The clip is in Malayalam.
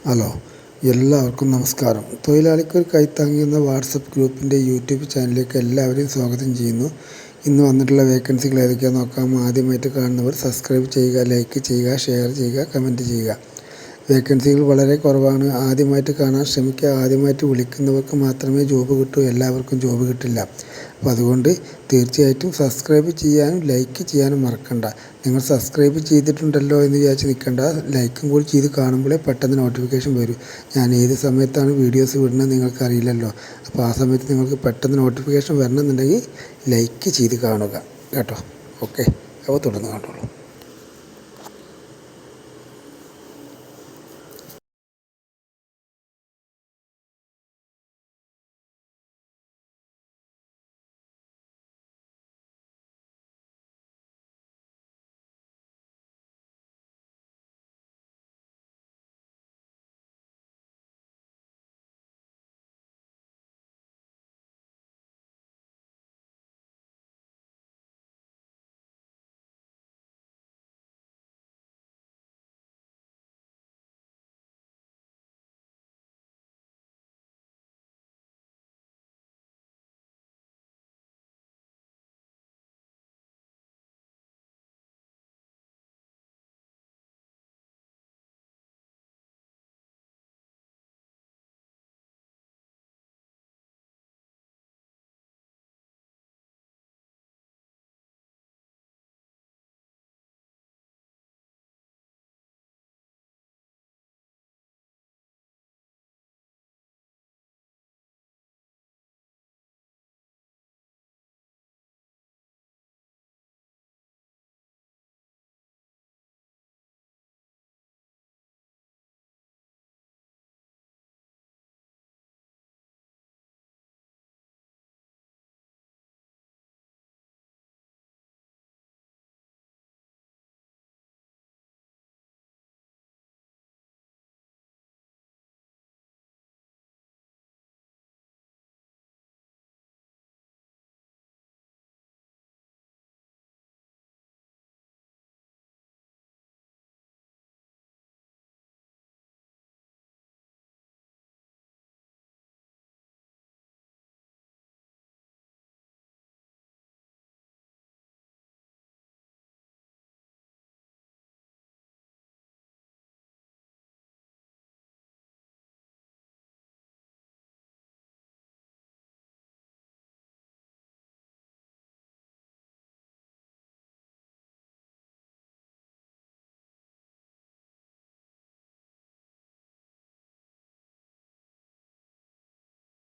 ഹലോ, എല്ലാവർക്കും നമസ്കാരം. തൊഴിലാളിക്കൊരു കൈത്താങ്ങി എന്ന വാട്സപ്പ് ഗ്രൂപ്പിൻ്റെ യൂട്യൂബ് ചാനലിലേക്ക് എല്ലാവരെയും സ്വാഗതം ചെയ്യുന്നു. ഇന്ന് വന്നിട്ടുള്ള വേക്കൻസികൾ ഏതൊക്കെയാണെന്ന് നോക്കാം. ആദ്യമായിട്ട് കാണുന്നവർ സബ്സ്ക്രൈബ് ചെയ്യുക, ലൈക്ക് ചെയ്യുക, ഷെയർ ചെയ്യുക, കമൻറ്റ് ചെയ്യുക. വേക്കൻസികൾ വളരെ കുറവാണ്. ആദ്യമായിട്ട് കാണാൻ ശ്രമിക്കുക. ആദ്യമായിട്ട് വിളിക്കുന്നവർക്ക് മാത്രമേ ജോബ് കിട്ടൂ, എല്ലാവർക്കും ജോബ് കിട്ടില്ല. അപ്പോൾ അതുകൊണ്ട് തീർച്ചയായിട്ടും സബ്സ്ക്രൈബ് ചെയ്യാനും ലൈക്ക് ചെയ്യാനും മറക്കണ്ട. നിങ്ങൾ സബ്സ്ക്രൈബ് ചെയ്തിട്ടുണ്ടല്ലോ എന്ന് വിചാരിച്ച് നിൽക്കണ്ട. ലൈക്കും കൂടി ചെയ്ത് കാണുമ്പോഴേ പെട്ടെന്ന് നോട്ടിഫിക്കേഷൻ വരും. ഞാൻ ഏത് സമയത്താണ് വീഡിയോസ് വിടുന്നത് നിങ്ങൾക്കറിയില്ലല്ലോ. അപ്പോൾ ആ സമയത്ത് നിങ്ങൾക്ക് പെട്ടെന്ന് നോട്ടിഫിക്കേഷൻ വരണമെന്നുണ്ടെങ്കിൽ ലൈക്ക് ചെയ്ത് കാണുക കേട്ടോ. ഓക്കെ, അപ്പോൾ തുടർന്ന് കണ്ടോളൂ.